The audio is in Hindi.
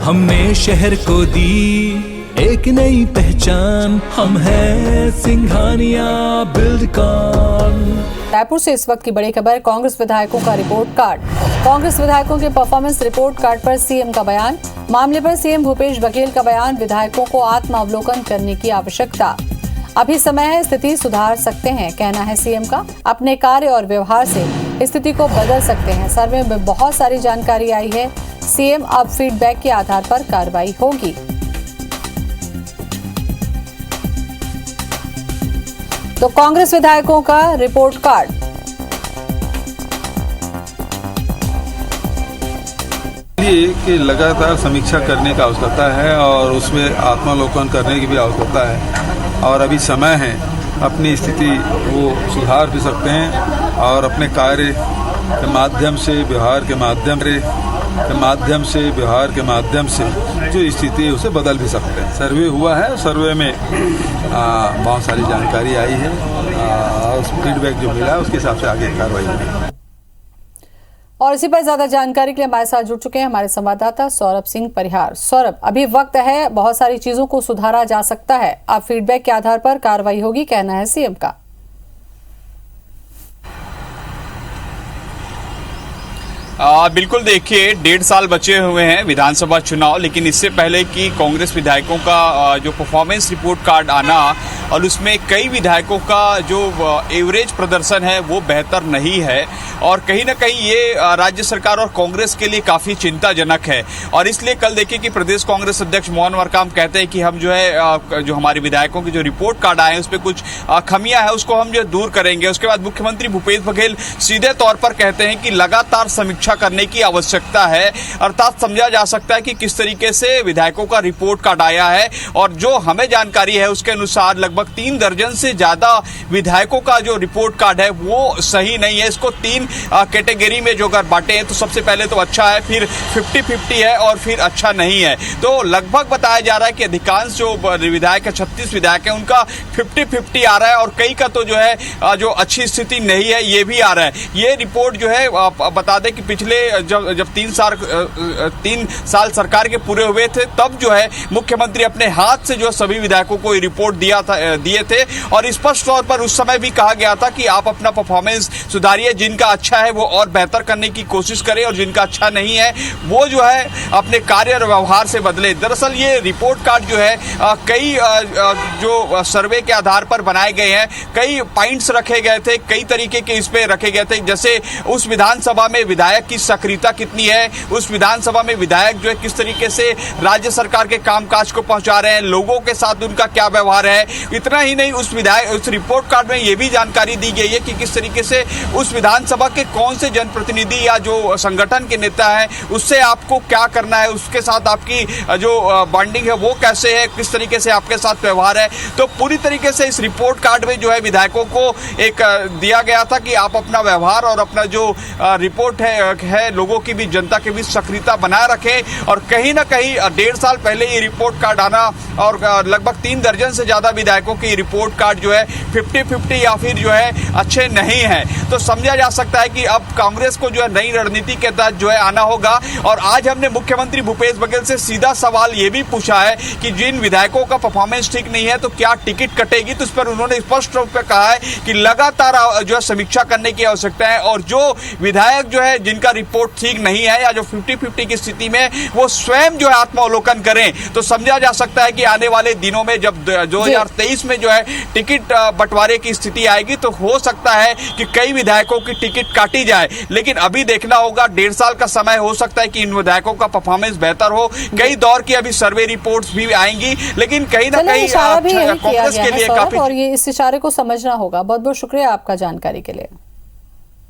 हमने शहर को दी एक नई पहचान, हम हैं सिंघानिया बिल्डकॉन। रायपुर से इस वक्त की बड़ी खबर, कांग्रेस विधायकों का रिपोर्ट कार्ड। कांग्रेस विधायकों के परफॉर्मेंस रिपोर्ट कार्ड पर सीएम का बयान। मामले पर सीएम भूपेश बघेल का बयान, विधायकों को आत्मावलोकन करने की आवश्यकता। अभी समय है, स्थिति सुधार सकते हैं, कहना है सीएम का। अपने कार्य और व्यवहार से स्थिति को बदल सकते हैं। सर्वे में बहुत सारी जानकारी आई है, सीएम अब फीडबैक के आधार पर कार्रवाई होगी। तो कांग्रेस विधायकों का रिपोर्ट कार्ड। कि लगातार समीक्षा करने का आवश्यकता है और उसमें आत्मावलोकन करने की भी आवश्यकता है और अभी समय है, अपनी स्थिति वो सुधार भी सकते हैं और अपने कार्य के माध्यम से, व्यवहार के माध्यम से जो स्थिति है उसे बदल भी सकते हैं। सर्वे हुआ है, सर्वे में बहुत सारी जानकारी आई है और फीडबैक जो मिला है उसके हिसाब से आगे कार्रवाई होगी। और इसी पर ज्यादा जानकारी के लिए हमारे साथ जुड़ चुके हैं हमारे संवाददाता सौरभ सिंह परिहार। सौरभ, अभी वक्त है, बहुत सारी चीजों को सुधारा जा सकता है, अब फीडबैक के आधार पर कार्रवाई होगी, कहना है सीएम का। बिल्कुल, देखिए 1.5 साल बचे हुए हैं विधानसभा चुनाव, लेकिन इससे पहले कि कांग्रेस विधायकों का जो परफॉर्मेंस रिपोर्ट कार्ड आना और उसमें कई विधायकों का जो एवरेज प्रदर्शन है वो बेहतर नहीं है और कहीं ना कहीं ये राज्य सरकार और कांग्रेस के लिए काफी चिंताजनक है। और इसलिए कल देखिए कि प्रदेश कांग्रेस अध्यक्ष मोहन मरकाम कहते हैं कि हम जो है जो हमारे विधायकों के जो रिपोर्ट कार्ड आए हैं उस पर कुछ खमियां है उसको हम जो दूर करेंगे। उसके बाद मुख्यमंत्री भूपेश बघेल सीधे तौर पर कहते हैं कि लगातार समीक्षा करने की आवश्यकता है, अर्थात समझा जा सकता है कि किस तरीके से विधायकों का रिपोर्ट कार्ड आया है। और जो हमें जानकारी है उसके अनुसार लगभग 3 दर्जन से ज्यादा विधायकों का जो रिपोर्ट कार्ड है वो सही नहीं है। इसको 3 कैटेगरी में जो अगर बांटे हैं तो सबसे पहले तो अच्छा है, फिर 50-50 है और फिर अच्छा नहीं है। तो लगभग बताया जा रहा है कि अधिकांश जो विधायक है, 36 विधायक है, उनका 50-50 आ रहा है और कई का तो जो है जो अच्छी स्थिति नहीं है ये भी आ रहा है। ये रिपोर्ट जो है बता दें कि पिछले जब 3 साल सरकार के पूरे हुए थे तब जो है मुख्यमंत्री अपने हाथ से जो सभी विधायकों को रिपोर्ट दिए थे और स्पष्ट तौर पर उस समय भी कहा गया था कि आप अपना परफॉर्मेंस सुधारिए, जिनका अच्छा है वो और बेहतर करने की कोशिश करें और जिनका अच्छा नहीं है वो जो है अपने कार्य और व्यवहार से बदले। दरअसल ये रिपोर्ट कार्ड जो है कई जो सर्वे के आधार पर बनाए गए हैं, कई पॉइंट्स रखे गए थे, कई तरीके के इस पे रखे गए थे, जैसे उस विधानसभा में विधायक की सक्रियता कितनी है, उस विधानसभा में विधायक जो है किस तरीके से राज्य सरकार के कामकाज को पहुंचा रहे हैं, लोगों के साथ उनका क्या व्यवहार है। इतना ही नहीं, उस रिपोर्ट कार्ड में यह भी जानकारी दी गई है कि किस तरीके से उस विधानसभा के कौन से जनप्रतिनिधि या जो संगठन के नेता हैं उससे आपको क्या करना है, उसके साथ आपकी जो बॉन्डिंग है वो कैसे है, किस तरीके से आपके साथ व्यवहार है। तो पूरी तरीके से इस रिपोर्ट कार्ड में जो है विधायकों को एक दिया गया था कि आप अपना व्यवहार और अपना जो रिपोर्ट है लोगों की भी, जनता की भी सक्रियता बनाए रखें। और कहीं ना कहीं 1.5 साल पहले ये रिपोर्ट कार्ड आना और लगभग 3 दर्जन से ज्यादा विधायकों की रिपोर्ट कार्ड जो है 50-50 या फिर जो है अच्छे नहीं है। तो समझा जा सकता है कि अब कांग्रेस को जो है नई रणनीति के तहत जो है आना होगा। और आज हमने मुख्यमंत्री भूपेश बघेल से सीधा सवाल ये भी पूछा है कि जिन विधायकों का परफॉर्मेंस ठीक नहीं है तो क्या टिकट कटेगी, तो इस पर उन्होंने स्पष्ट रूप से कहा है कि लगातार जो है समीक्षा करने की आवश्यकता है और जो विधायक जो है जिनका रिपोर्ट ठीक नहीं है या जो 50-50 की स्थिति में वो स्वयं जो है आत्मावलोकन करें। तो समझा जा सकता है कि आने वाले दिनों में जब 2023 में जो है टिकट बंटवारे की स्थिति आएगी तो हो सकता है कि कई विधायकों की टिकट काटी जाए। लेकिन अभी देखना होगा, 1.5 साल का समय, हो सकता है कि इन विधायकों का परफॉर्मेंस बेहतर हो। कई दौर की अभी सर्वे रिपोर्ट्स भी आएंगी, लेकिन कहीं ना कहीं कांग्रेस के लिए काफी, और ये इस इशारे को समझना होगा। बहुत बहुत शुक्रिया आपका जानकारी के लिए।